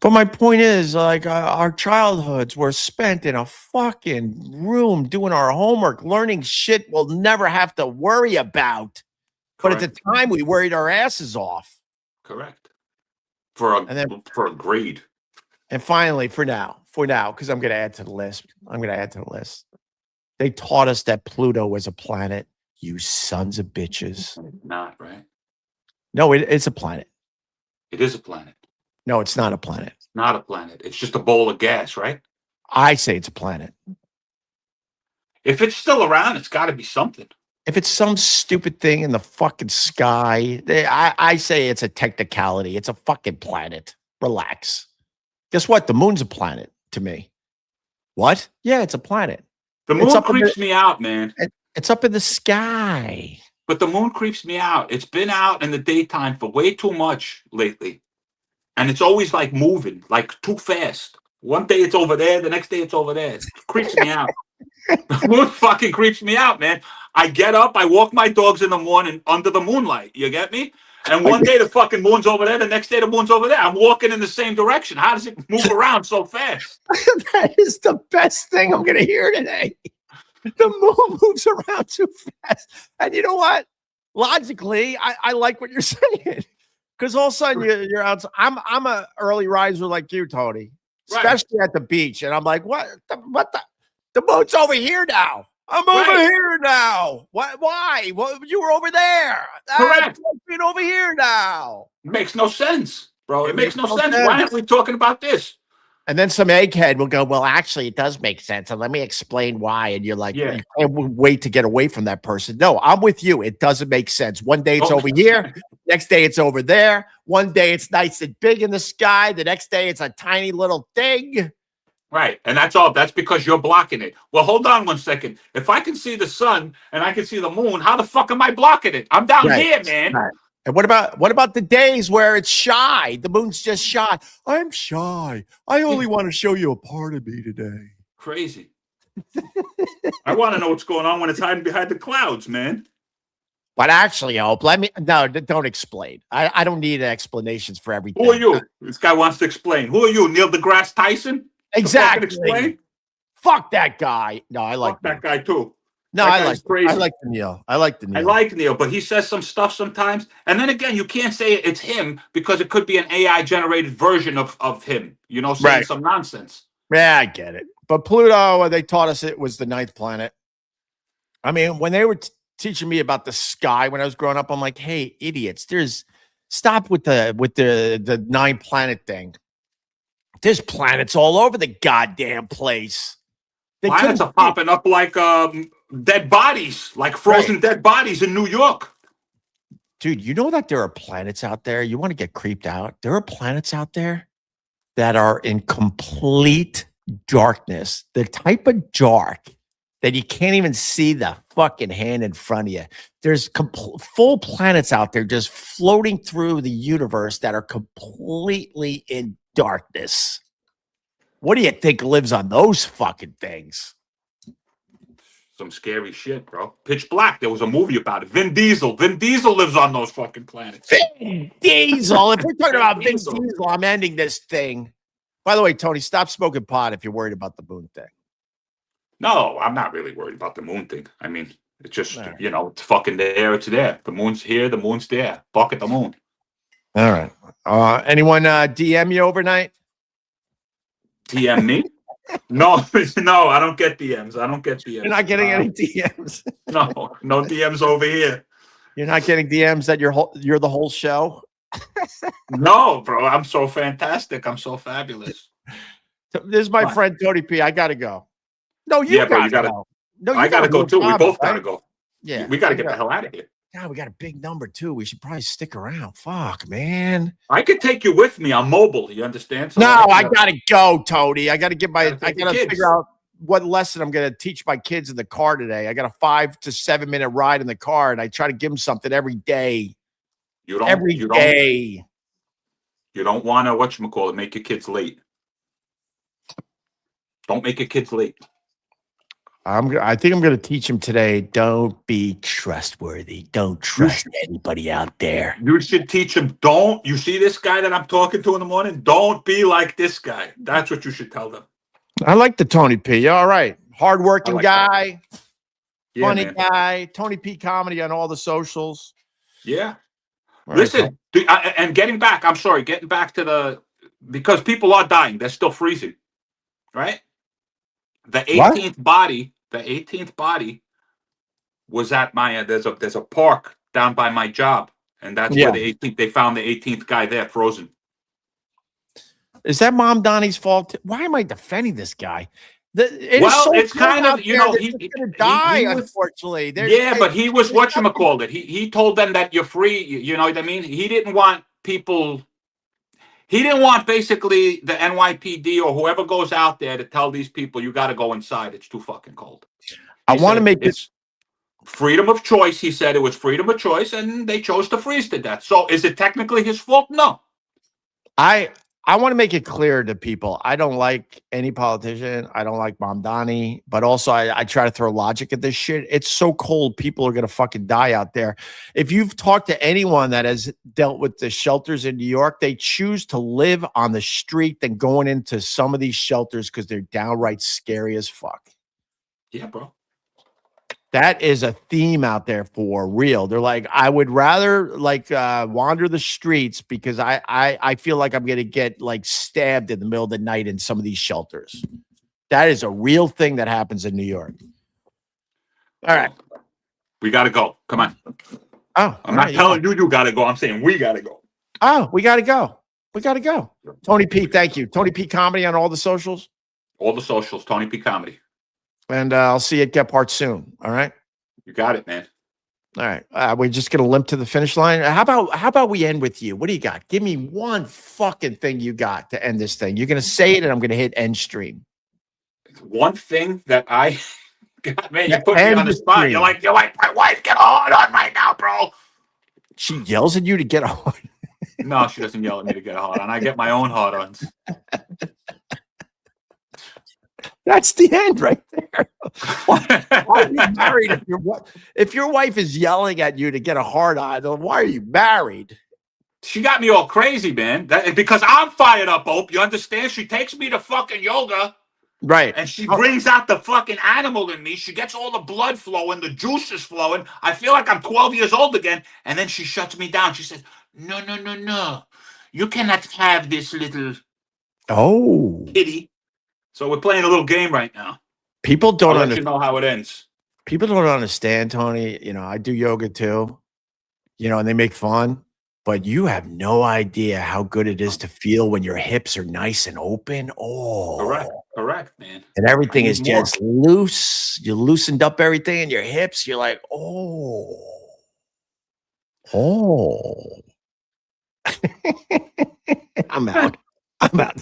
But my point is, like, our childhoods were spent in a fucking room doing our homework, learning shit we'll never have to worry about. Correct. But at the time, we worried our asses off. Correct. For a grade. And finally, for now, because I'm going to add to the list. They taught us that Pluto was a planet. You sons of bitches. Not right. No, it's a planet. It is a planet. No, it's not a planet. It's not a planet. It's just a bowl of gas, right? I say it's a planet. If it's still around, it's got to be something. If it's some stupid thing in the fucking sky, I say it's a technicality. It's a fucking planet. Relax. Guess what? The moon's a planet to me. What? Yeah, it's a planet. The moon creeps me out, man. It's up in the sky. But the moon creeps me out. It's been out in the daytime for way too much lately. And it's always like moving, like too fast. One day it's over there, the next day it's over there. It creeps me out. The moon fucking creeps me out, man. I get up, I walk my dogs in the morning under the moonlight. You get me? And one day the fucking moon's over there, the next day the moon's over there. I'm walking in the same direction. How does it move around so fast? That is the best thing I'm going to hear today. The moon moves around too fast. And you know what? Logically, I like what you're saying. Because all of a sudden you're out. I'm a early riser like you, Tony, especially at the beach. And I'm like, what the moon's over here now. I'm over here now. Why? Well, you were over there. Correct. I'm over here now. It makes no sense, bro. It makes no sense. Why aren't we talking about this? And then some egghead will go, well, actually, it does make sense. And let me explain why. And you're like, you can't wait to get away from that person. No, I'm with you. It doesn't make sense. One day it's over here. Next day it's over there. One day it's nice and big in the sky. The next day it's a tiny little thing. Right. And that's all. That's because you're blocking it. Well, hold on 1 second. If I can see the sun and I can see the moon, how the fuck am I blocking it? I'm down here, man. Right. And what about the days where it's shy? The moon's just shy. I'm shy. I only want to show you a part of me today. Crazy. I want to know what's going on when it's hiding behind the clouds, man. But actually, Hope, don't explain. I don't need explanations for everything. Who are you? This guy wants to explain. Who are you, Neil deGrasse Tyson? Exactly. Explain? Fuck that guy. No, I like that guy too. No, I like the Neil. I like Neil, but he says some stuff sometimes. And then again, you can't say it's him because it could be an AI generated version of him, saying some nonsense. Yeah, I get it. But Pluto, they taught us it was the 9th planet. I mean, when they were teaching me about the sky when I was growing up, I'm like, hey, idiots, stop with the 9 planet thing. There's planets all over the goddamn place. Planets are popping up like dead bodies, like frozen dead bodies in New York. Dude, you know that there are planets out there? You want to get creeped out? There are planets out there that are in complete darkness. The type of dark that you can't even see the fucking hand in front of you. There's full planets out there just floating through the universe that are completely in darkness. What do you think lives on those fucking things? Some scary shit, bro. Pitch Black. There was a movie about it. Vin Diesel. Vin Diesel lives on those fucking planets. Vin Diesel. If we're talking about Vin Diesel, I'm ending this thing. By the way, Tony, stop smoking pot if you're worried about the moon thing. No, I'm not really worried about the moon thing. I mean, it's just, it's fucking there. It's there. The moon's here. The moon's there. Fuck at the moon. All right. Anyone DM you overnight? DM me? No, I don't get DMs. You're not getting any DMs. No DMs over here. You're not getting DMs that you're the whole show? No, bro. I'm so fantastic. I'm so fabulous. This is my friend Tony P. I gotta go. No, you gotta go. No, I gotta go too. We both gotta go. Yeah, we gotta get the hell out of here. God, we got a big number too. We should probably stick around. Fuck, man. I could take you with me. I'm mobile. You understand? So I gotta go, Tony. I gotta figure out what lesson I'm gonna teach my kids in the car today. I got a 5 to 7 minute ride in the car, and I try to give them something every day. Every day. You don't want to whatchamacallit, make your kids late. Don't make your kids late. I think I'm going to teach him today. Don't be trustworthy. Don't trust anybody out there. You should teach him. You see this guy that I'm talking to in the morning? Don't be like this guy. That's what you should tell them. I like the Tony P. All right. Hardworking guy. Funny guy. Tony P comedy on all the socials. Yeah. Listen, and getting back to because people are dying. They're still freezing. Right? The 18th body was at my there's a park down by my job, and that's where they found the 18th guy there frozen. Is that Mom Donnie's fault? Why am I defending this guy? It's kind of he's gonna die, unfortunately. But he was whatchamacallit. He told them that you're free. You know what I mean? He didn't want people. He didn't want basically the NYPD or whoever goes out there to tell these people you got to go inside. It's too fucking cold. I want to make this freedom of choice. He said it was freedom of choice, and they chose to freeze to death. So is it technically his fault? No. I I want to make it clear to people. I don't like any politician. I don't like Mamdani, but also I try to throw logic at this shit. It's so cold. People are going to fucking die out there. If you've talked to anyone that has dealt with the shelters in New York, they choose to live on the street than going into some of these shelters because they're downright scary as fuck. Yeah, bro. That is a theme out there for real. They're like, I would rather like wander the streets because I feel like I'm gonna get like stabbed in the middle of the night in some of these shelters. That is a real thing that happens in New York. All right. We gotta go. Come on. Oh, I'm not telling you gotta go. I'm saying we gotta go. Oh, we gotta go. We gotta go. Tony P, thank you. Tony P Comedy on all the socials. All the socials, Tony P Comedy. And I'll see you at Get Part soon. All right. You got it, man. All right. We're just gonna limp to the finish line. How about we end with you? What do you got? Give me one fucking thing you got to end this thing. You're gonna say it, and I'm gonna hit end stream. One thing that I got, man, you put me on the spot. You're like, my wife, get hard on right now, bro. She yells at you to get hard. No, she doesn't yell at me to get hard on. I get my own hard ons. That's the end right there. Why are you married if your wife is yelling at you to get a hard on? Why are you married? She got me all crazy, man. Because I'm fired up, Hope. You understand? She takes me to fucking yoga. Right. And she brings out the fucking animal in me. She gets all the blood flowing, the juices flowing. I feel like I'm 12 years old again. And then she shuts me down. She says, no, no, no, no. You cannot have this little kitty. So we're playing a little game right now. People don't I'll let you know how it ends. People don't understand, Tony. You know, I do yoga too, you know, and they make fun, but you have no idea how good it is to feel when your hips are nice and open. Oh, correct, man. And everything is just loose. You loosened up everything in your hips. You're like, oh. I'm out. I'm out.